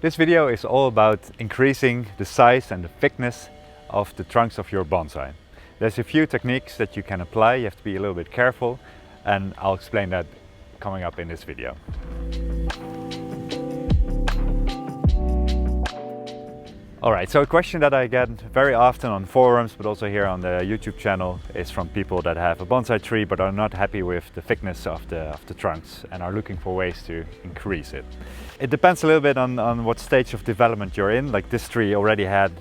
This video is all about increasing the size and the thickness of the trunks of your bonsai. There's a few techniques that you can apply. You have to be a little bit careful, and I'll explain that coming up in this video. Alright, so a question that I get very often on forums, but also here on the YouTube channel, is from people that have a bonsai tree but are not happy with the thickness of the trunks and are looking for ways to increase it. It depends a little bit on what stage of development you're in. Like this tree already had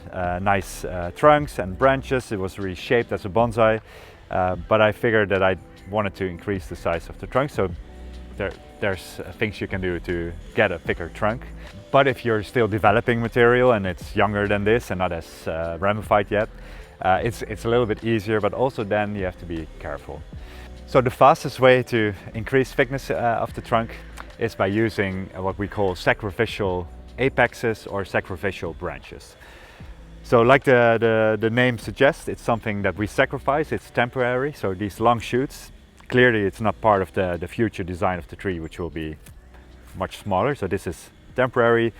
nice trunks and branches. It was really shaped as a bonsai, but I figured that I wanted to increase the size of the trunk. So there's things you can do to get a thicker trunk. But if you're still developing material and it's younger than this and not as ramified yet, it's a little bit easier, but also then you have to be careful. So the fastest way to increase thickness of the trunk is by using what we call sacrificial apexes or sacrificial branches. So like the name suggests, it's something that we sacrifice, it's temporary. So these long shoots, clearly it's not part of the future design of the tree, which will be much smaller. So this is temporary,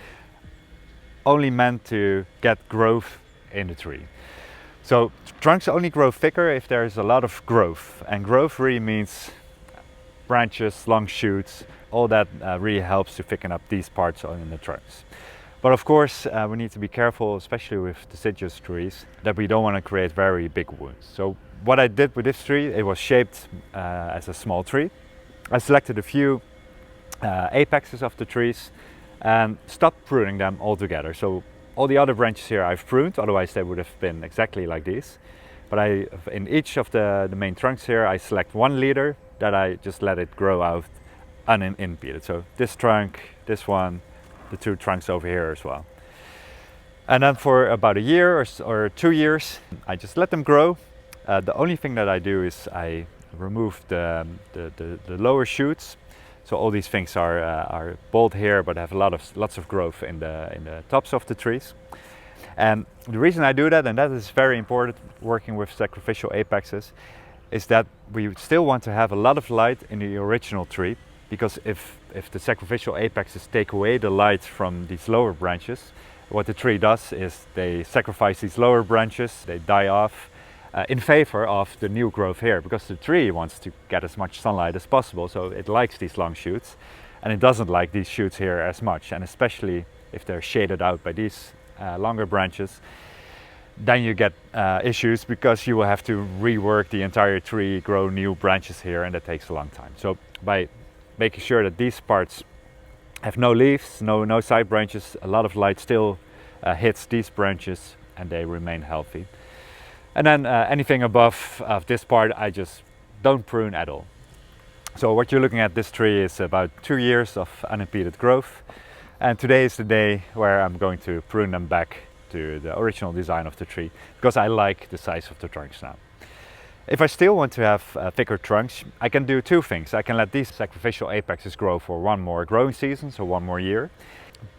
only meant to get growth in the tree. So trunks only grow thicker if there's a lot of growth, and growth really means branches, long shoots, all that really helps to thicken up these parts in the trunks. But of course we need to be careful, especially with deciduous trees, that we don't want to create very big wounds. So what I did with this tree, it was shaped as a small tree. I selected a few apexes of the trees and stopped pruning them altogether. So all the other branches here I've pruned, otherwise they would have been exactly like these. But in each of the main trunks here, I select one leader that I just let it grow out unimpeded. So this trunk, this one, the two trunks over here as well. And then for about a year or 2 years, I just let them grow. The only thing that I do is I remove the lower shoots. So all these things are bald here, but have lots of growth in the tops of the trees. And the reason I do that, and that is very important working with sacrificial apexes, is that we still want to have a lot of light in the original tree, because if the sacrificial apexes take away the light from these lower branches, what the tree does is they sacrifice these lower branches, they die off, in favor of the new growth here, because the tree wants to get as much sunlight as possible, so it likes these long shoots, and it doesn't like these shoots here as much, and especially if they're shaded out by these longer branches, then you get issues, because you will have to rework the entire tree, grow new branches here, and that takes a long time. So by making sure that these parts have no leaves, no side branches, a lot of light still hits these branches and they remain healthy. And then anything above this part I just don't prune at all. So what you're looking at, this tree is about 2 years of unimpeded growth, and today is the day where I'm going to prune them back to the original design of the tree, because I like the size of the trunks now. If I still want to have thicker trunks, I can do two things. I can let these sacrificial apexes grow for one more growing season, so 1 more year,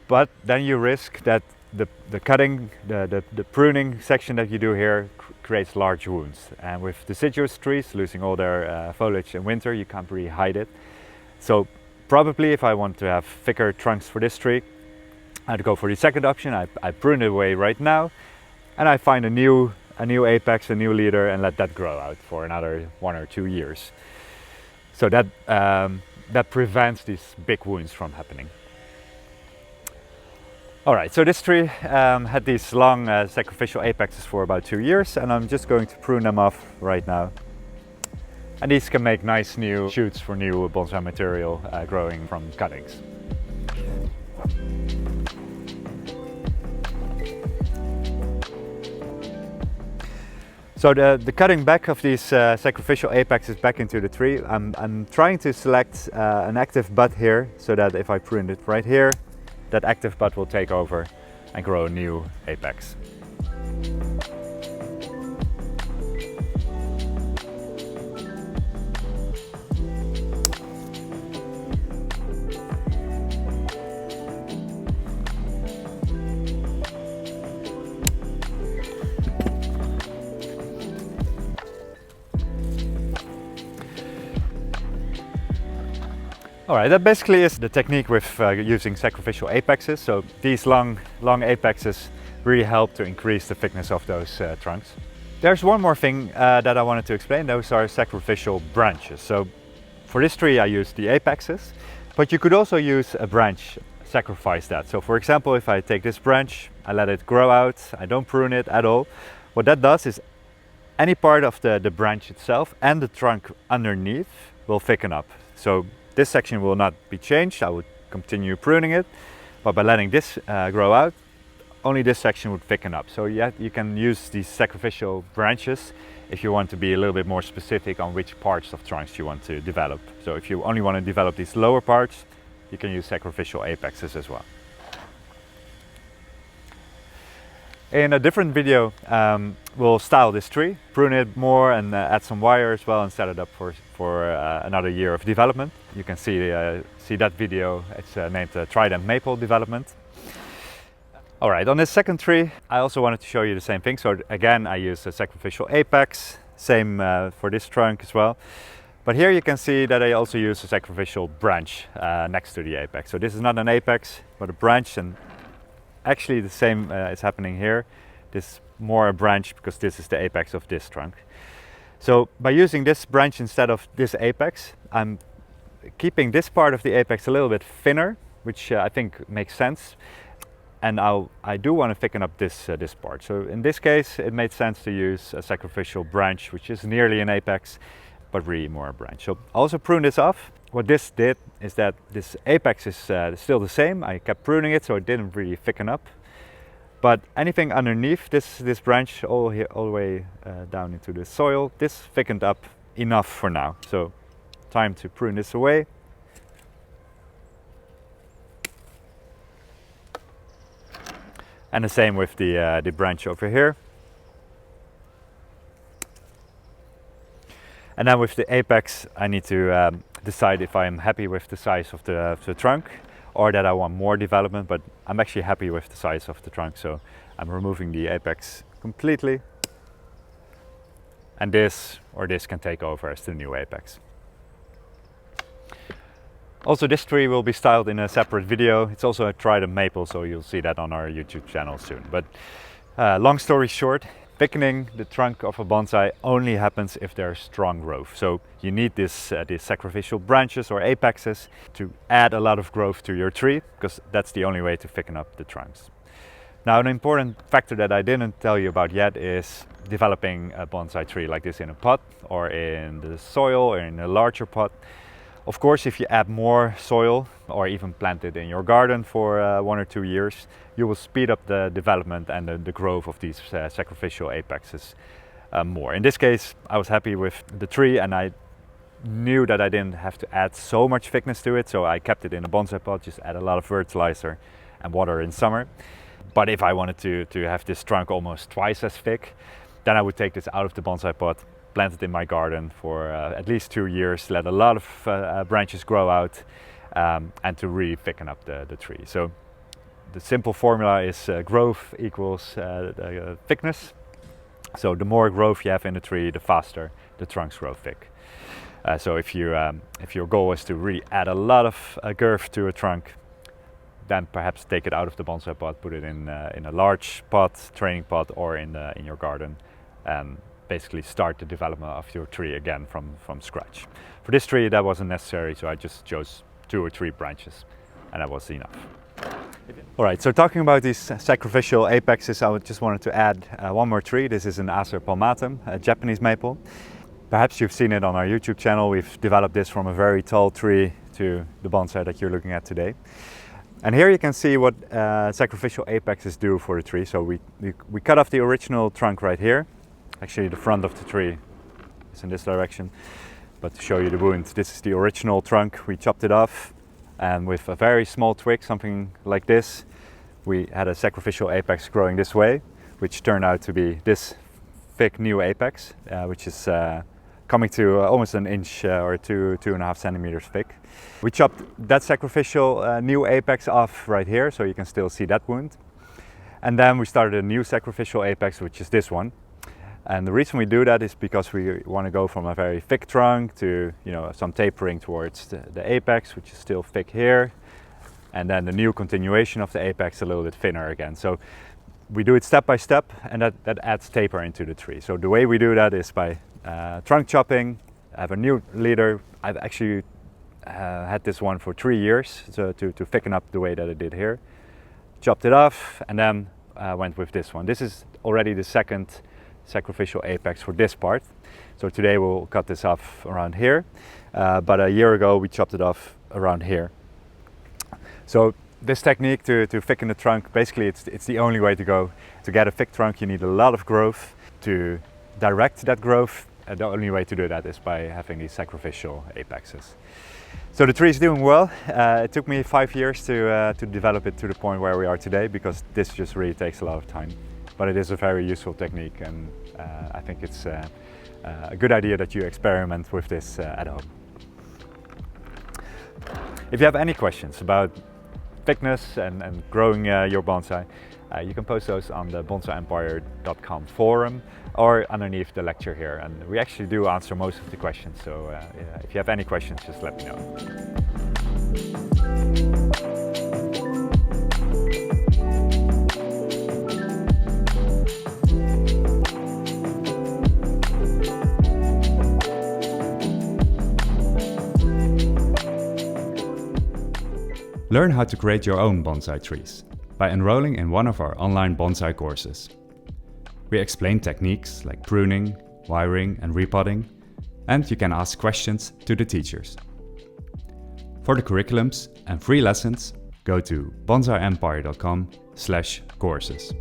but then you risk that the cutting, the pruning section that you do here creates large wounds. And with deciduous trees losing all their foliage in winter, you can't really hide it. So probably if I want to have thicker trunks for this tree, I'd go for the second option. I prune it away right now, and I find a new apex, a new leader, and let that grow out for another 1 or 2 years. So that prevents these big wounds from happening. Alright, so this tree had these long sacrificial apexes for about 2 years, and I'm just going to prune them off right now. And these can make nice new shoots for new bonsai material growing from cuttings. So the cutting back of these sacrificial apexes back into the tree, I'm trying to select an active bud here, so that if I prune it right here, that active bud will take over and grow a new apex. All right, that basically is the technique with using sacrificial apexes. So these long apexes really help to increase the thickness of those trunks. There's one more thing that I wanted to explain. Those are sacrificial branches. So for this tree I use the apexes, but you could also use a branch, sacrifice that. So for example, if I take this branch, I let it grow out, I don't prune it at all, what that does is any part of the branch itself and the trunk underneath will thicken up. So this section will not be changed, I would continue pruning it, but by letting this grow out, only this section would thicken up. So you can use these sacrificial branches if you want to be a little bit more specific on which parts of trunks you want to develop. So if you only want to develop these lower parts, you can use sacrificial apexes as well. In a different video, we'll style this tree, prune it more and add some wire as well and set it up for another year of development. You can see that video, it's named Trident Maple Development. All right, on this second tree, I also wanted to show you the same thing. So again, I use a sacrificial apex, same for this trunk as well. But here you can see that I also use a sacrificial branch next to the apex. So this is not an apex, but a branch, and actually the same is happening here. This is more a branch because this is the apex of this trunk. So by using this branch instead of this apex, I'm keeping this part of the apex a little bit thinner, which I think makes sense. And I do want to thicken up this part. So in this case, it made sense to use a sacrificial branch, which is nearly an apex, but really more a branch. So I also prune this off. What this did is that this apex is still the same. I kept pruning it, so it didn't really thicken up. But anything underneath this branch, all the way down into the soil, this thickened up enough for now. So time to prune this away. And the same with the branch over here. And then with the apex, I need to decide if I'm happy with the size of the trunk or that I want more development, but I'm actually happy with the size of the trunk. So I'm removing the apex completely. And this or this can take over as the new apex. Also, this tree will be styled in a separate video. It's also a Trident Maple, so you'll see that on our YouTube channel soon. But long story short, thickening the trunk of a bonsai only happens if there's strong growth. So you need these sacrificial branches or apexes to add a lot of growth to your tree, because that's the only way to thicken up the trunks. Now, an important factor that I didn't tell you about yet is developing a bonsai tree like this in a pot or in the soil or in a larger pot. Of course, if you add more soil or even plant it in your garden for 1 or 2 years, you will speed up the development and the growth of these sacrificial apexes more. In this case, I was happy with the tree and I knew that I didn't have to add so much thickness to it, so I kept it in a bonsai pot, just add a lot of fertilizer and water in summer. But if I wanted to have this trunk almost twice as thick, then I would take this out of the bonsai pot, plant it in my garden for at least 2 years, let a lot of branches grow out and to really thicken up the tree. So the simple formula is growth equals thickness. So the more growth you have in the tree, the faster the trunks grow thick. So if your goal is to really add a lot of girth to a trunk, then perhaps take it out of the bonsai pot, put it in a large pot, training pot, or in your garden, and basically start the development of your tree again from scratch. For this tree that wasn't necessary, so I just chose 2 or 3 branches and that was enough. Alright, so talking about these sacrificial apexes, I just wanted to add one more tree. This is an Acer palmatum, a Japanese maple. Perhaps you've seen it on our YouTube channel. We've developed this from a very tall tree to the bonsai that you're looking at today. And here you can see what sacrificial apexes do for the tree. So we cut off the original trunk right here. Actually, the front of the tree is in this direction, but to show you the wound, this is the original trunk. We chopped it off, and with a very small twig, something like this, we had a sacrificial apex growing this way, which turned out to be this thick new apex, which is coming to almost an inch or 2.5 centimeters thick. We chopped that sacrificial new apex off right here, so you can still see that wound. And then we started a new sacrificial apex, which is this one. And the reason we do that is because we want to go from a very thick trunk to, some tapering towards the apex, which is still thick here, and then the new continuation of the apex a little bit thinner again. So we do it step by step, and that adds taper into the tree. So the way we do that is by trunk chopping. I have a new leader. I've actually had this one for 3 years, so to thicken up the way that I did here. Chopped it off, and then went with this one. This is already the second sacrificial apex for this part. So today we'll cut this off around here, but a year ago we chopped it off around here. So this technique to thicken the trunk, basically it's the only way to go. To get a thick trunk you need a lot of growth. To direct that growth, the only way to do that is by having these sacrificial apexes. So the tree is doing well. It took me 5 years to develop it to the point where we are today, because this just really takes a lot of time. But it is a very useful technique, and I think it's a good idea that you experiment with this at home. If you have any questions about thickness and growing your bonsai, you can post those on the bonsaiempire.com forum or underneath the lecture here, and we actually do answer most of the questions, so if you have any questions, just let me know. Learn how to create your own bonsai trees by enrolling in one of our online bonsai courses. We explain techniques like pruning, wiring and repotting, and you can ask questions to the teachers. For the curriculums and free lessons, go to bonsaiempire.com/courses.